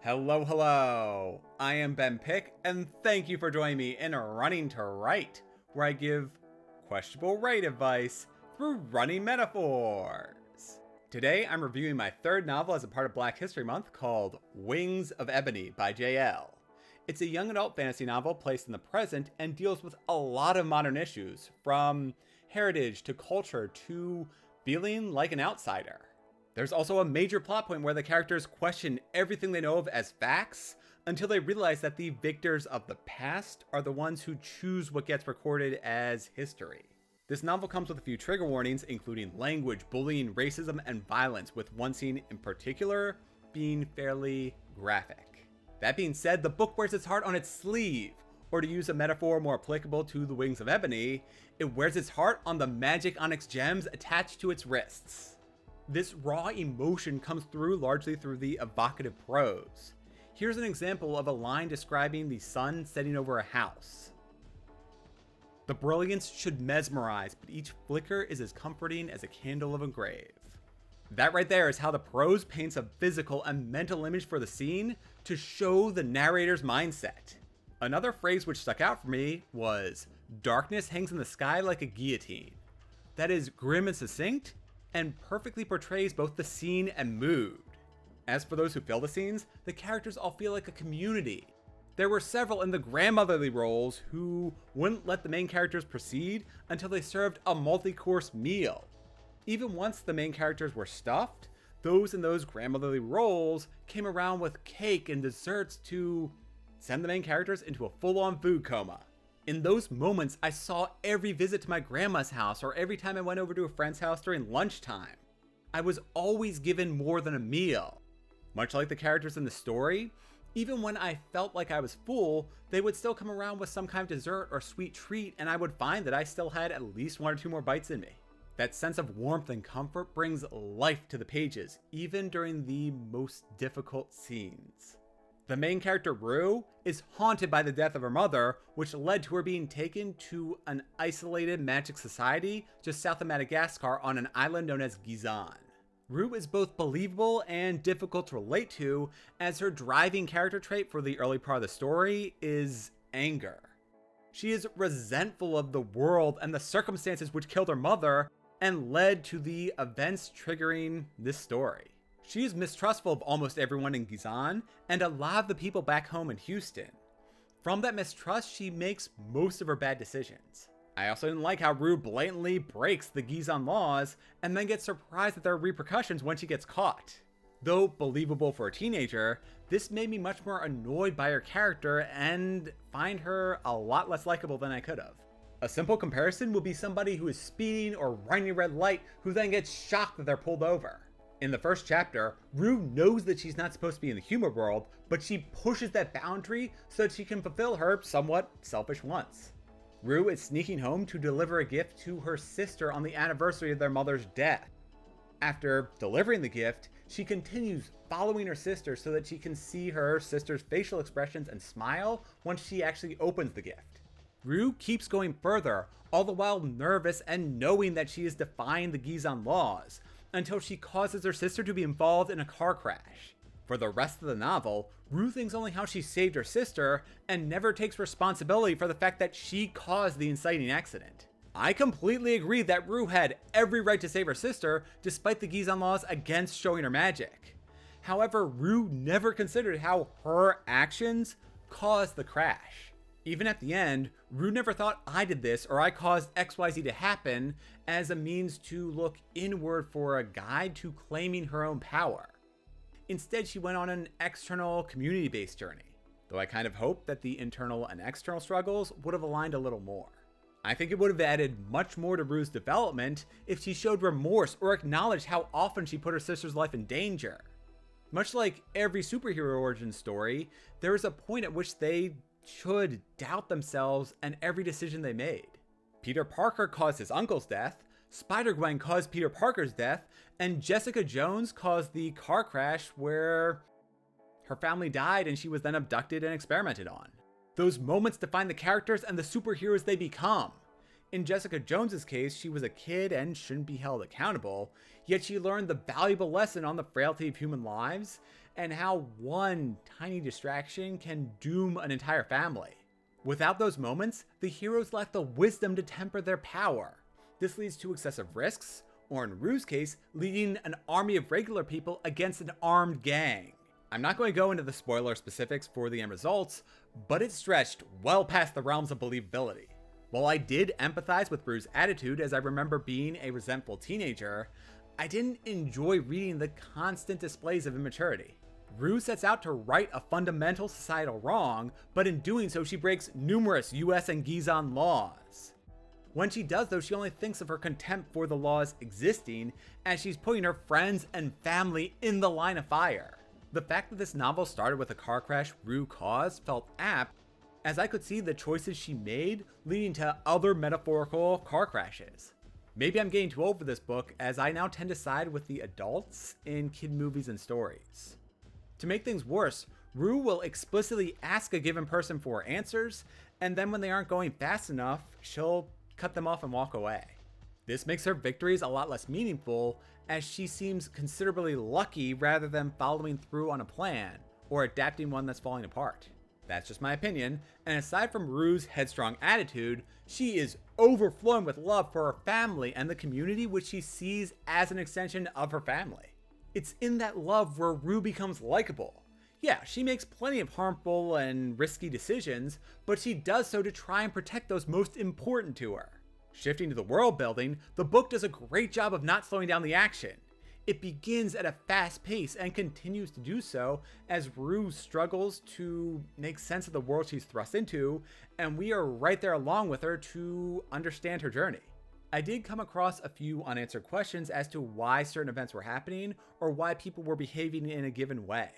Hello, hello! I am Ben Pick, and thank you for joining me in Running to Write, where I give questionable write advice through running metaphors. Today, I'm reviewing my third novel as a part of Black History Month called Wings of Ebony by Elle. It's a young adult fantasy novel placed in the present and deals with a lot of modern issues, from heritage to culture to feeling like an outsider. There's also a major plot point where the characters question everything they know of as facts until they realize that the victors of the past are the ones who choose what gets recorded as history. This novel comes with a few trigger warnings, including language, bullying, racism, and violence, with one scene in particular being fairly graphic. That being said, the book wears its heart on its sleeve, or to use a metaphor more applicable to the Wings of Ebony, it wears its heart on the magic onyx gems attached to its wrists. This raw emotion comes through largely through the evocative prose. Here's an example of a line describing the sun setting over a house. The brilliance should mesmerize, but each flicker is as comforting as a candle of a grave. That right there is how the prose paints a physical and mental image for the scene to show the narrator's mindset. Another phrase which stuck out for me was, "Darkness hangs in the sky like a guillotine." That is grim and succinct, and perfectly portrays both the scene and mood. As for those who fill the scenes, the characters all feel like a community. There were several in the grandmotherly roles who wouldn't let the main characters proceed until they served a multi-course meal. Even once the main characters were stuffed, those in those grandmotherly roles came around with cake and desserts to send the main characters into a full-on food coma. In those moments, I saw every visit to my grandma's house or every time I went over to a friend's house during lunchtime. I was always given more than a meal. Much like the characters in the story, even when I felt like I was full, they would still come around with some kind of dessert or sweet treat, and I would find that I still had at least one or two more bites in me. That sense of warmth and comfort brings life to the pages, even during the most difficult scenes. The main character, Rue, is haunted by the death of her mother, which led to her being taken to an isolated magic society just south of Madagascar on an island known as Gizan. Rue is both believable and difficult to relate to, as her driving character trait for the early part of the story is anger. She is resentful of the world and the circumstances which killed her mother and led to the events triggering this story. She is mistrustful of almost everyone in Gizan and a lot of the people back home in Houston. From that mistrust, she makes most of her bad decisions. I also didn't like how Rue blatantly breaks the Gizan laws and then gets surprised that there are repercussions when she gets caught. Though believable for a teenager, this made me much more annoyed by her character and find her a lot less likable than I could have. A simple comparison would be somebody who is speeding or running a red light who then gets shocked that they're pulled over. In the first chapter, Rue knows that she's not supposed to be in the human world, but she pushes that boundary so that she can fulfill her somewhat selfish wants. Rue is sneaking home to deliver a gift to her sister on the anniversary of their mother's death. After delivering the gift, she continues following her sister so that she can see her sister's facial expressions and smile once she actually opens the gift. Rue keeps going further, all the while nervous and knowing that she is defying the Gizan laws, until she causes her sister to be involved in a car crash. For the rest of the novel, Rue thinks only how she saved her sister and never takes responsibility for the fact that she caused the inciting accident. I completely agree that Rue had every right to save her sister despite the Gizan laws against showing her magic. However, Rue never considered how her actions caused the crash. Even at the end, Rue never thought I did this or I caused XYZ to happen as a means to look inward for a guide to claiming her own power. Instead, she went on an external community-based journey, though I kind of hoped that the internal and external struggles would have aligned a little more. I think it would have added much more to Rue's development if she showed remorse or acknowledged how often she put her sister's life in danger. Much like every superhero origin story, there is a point at which they should doubt themselves and every decision they made. Peter Parker caused his uncle's death, Spider-Gwen caused Peter Parker's death, and Jessica Jones caused the car crash where her family died and she was then abducted and experimented on. Those moments define the characters and the superheroes they become. In Jessica Jones's case, she was a kid and shouldn't be held accountable, yet she learned the valuable lesson on the frailty of human lives and how one tiny distraction can doom an entire family. Without those moments, the heroes lack the wisdom to temper their power. This leads to excessive risks, or in Rue's case, leading an army of regular people against an armed gang. I'm not going to go into the spoiler specifics for the end results, but it stretched well past the realms of believability. While I did empathize with Rue's attitude, as I remember being a resentful teenager, I didn't enjoy reading the constant displays of immaturity. Rue sets out to right a fundamental societal wrong, but in doing so she breaks numerous US and Gizan laws. When she does though, she only thinks of her contempt for the laws existing, as she's putting her friends and family in the line of fire. The fact that this novel started with a car crash Rue caused felt apt, as I could see the choices she made leading to other metaphorical car crashes. Maybe I'm getting too old for this book, as I now tend to side with the adults in kid movies and stories. To make things worse, Rue will explicitly ask a given person for answers, and then when they aren't going fast enough, she'll cut them off and walk away. This makes her victories a lot less meaningful, as she seems considerably lucky rather than following through on a plan, or adapting one that's falling apart. That's just my opinion, and aside from Rue's headstrong attitude, she is overflowing with love for her family and the community which she sees as an extension of her family. It's in that love where Rue becomes likable. Yeah, she makes plenty of harmful and risky decisions, but she does so to try and protect those most important to her. Shifting to the world building, the book does a great job of not slowing down the action. It begins at a fast pace and continues to do so as Rue struggles to make sense of the world she's thrust into, and we are right there along with her to understand her journey. I did come across a few unanswered questions as to why certain events were happening or why people were behaving in a given way.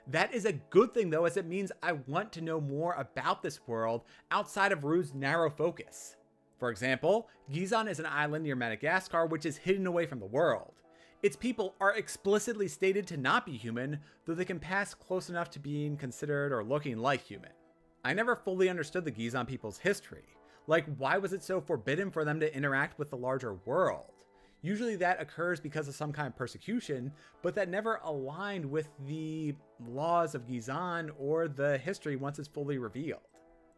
That is a good thing though, as it means I want to know more about this world outside of Rue's narrow focus. For example, Gizan is an island near Madagascar which is hidden away from the world. Its people are explicitly stated to not be human, though they can pass close enough to being considered or looking like human. I never fully understood the Gizan people's history. Like, why was it so forbidden for them to interact with the larger world? Usually that occurs because of some kind of persecution, but that never aligned with the laws of Gizan or the history once it's fully revealed.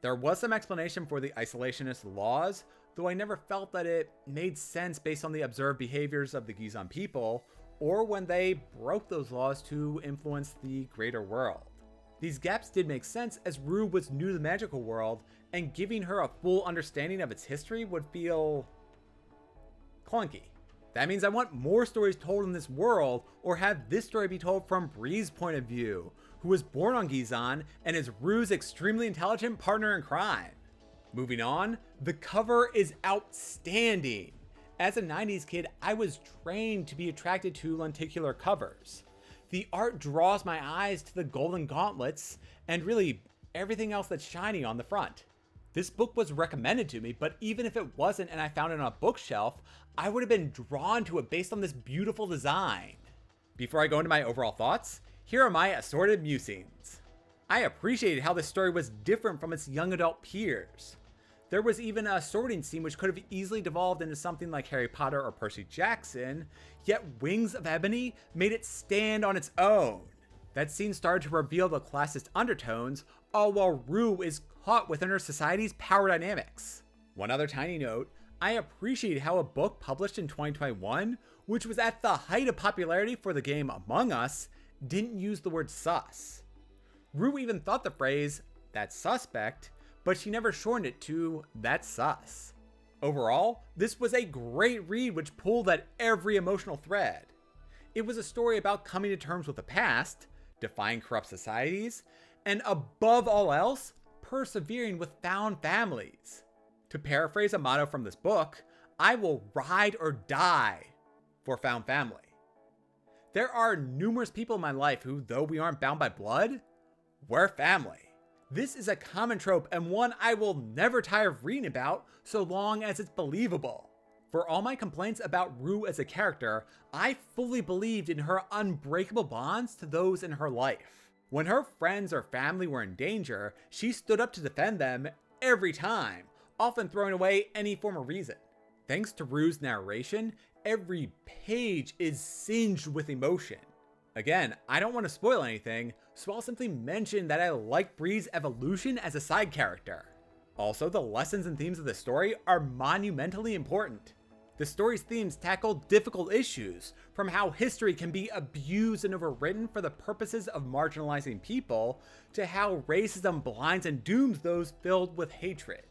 There was some explanation for the isolationist laws, though I never felt that it made sense based on the observed behaviors of the Gizan people, or when they broke those laws to influence the greater world. These gaps did make sense as Rue was new to the magical world, and giving her a full understanding of its history would feel clunky. That means I want more stories told in this world, or have this story be told from Bree's point of view, who was born on Gizan and is Rue's extremely intelligent partner in crime. Moving on, the cover is outstanding. As a 90s kid, I was trained to be attracted to lenticular covers. The art draws my eyes to the golden gauntlets and really everything else that's shiny on the front. This book was recommended to me, but even if it wasn't and I found it on a bookshelf, I would have been drawn to it based on this beautiful design. Before I go into my overall thoughts, here are my assorted musings. I appreciated how this story was different from its young adult peers. There was even a sorting scene which could have easily devolved into something like Harry Potter or Percy Jackson, yet Wings of Ebony made it stand on its own. That scene started to reveal the classist undertones, all while Rue is caught within her society's power dynamics. One other tiny note, I appreciate how a book published in 2021, which was at the height of popularity for the game Among Us, didn't use the word sus. Rue even thought the phrase, "that's suspect," but she never shortened it to "that's sus." Overall, this was a great read which pulled at every emotional thread. It was a story about coming to terms with the past, defying corrupt societies, and above all else, persevering with found families. To paraphrase a motto from this book, I will ride or die for found family. There are numerous people in my life who, though we aren't bound by blood, we're family. This is a common trope and one I will never tire of reading about so long as it's believable. For all my complaints about Rue as a character, I fully believed in her unbreakable bonds to those in her life. When her friends or family were in danger, she stood up to defend them every time, often throwing away any form of reason. Thanks to Rue's narration, every page is singed with emotion. Again, I don't want to spoil anything, so I'll simply mention that I like Bree's evolution as a side character. Also, the lessons and themes of the story are monumentally important. The story's themes tackle difficult issues, from how history can be abused and overwritten for the purposes of marginalizing people, to how racism blinds and dooms those filled with hatred.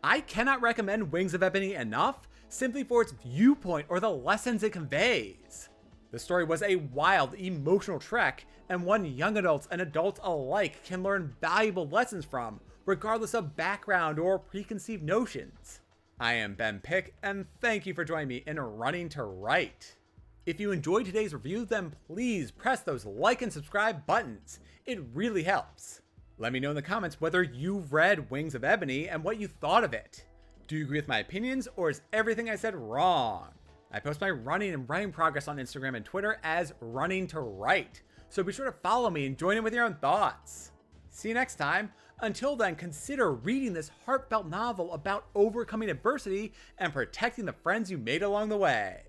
I cannot recommend Wings of Ebony enough, simply for its viewpoint or the lessons it conveys. The story was a wild, emotional trek, and one young adults and adults alike can learn valuable lessons from, regardless of background or preconceived notions. I am Ben Pick, and thank you for joining me in Running to Write. If you enjoyed today's review, then please press those like and subscribe buttons. It really helps. Let me know in the comments whether you've read Wings of Ebony and what you thought of it. Do you agree with my opinions, or is everything I said wrong? I post my running and writing progress on Instagram and Twitter as Running to Write, so be sure to follow me and join in with your own thoughts. See you next time. Until then, consider reading this heartfelt novel about overcoming adversity and protecting the friends you made along the way.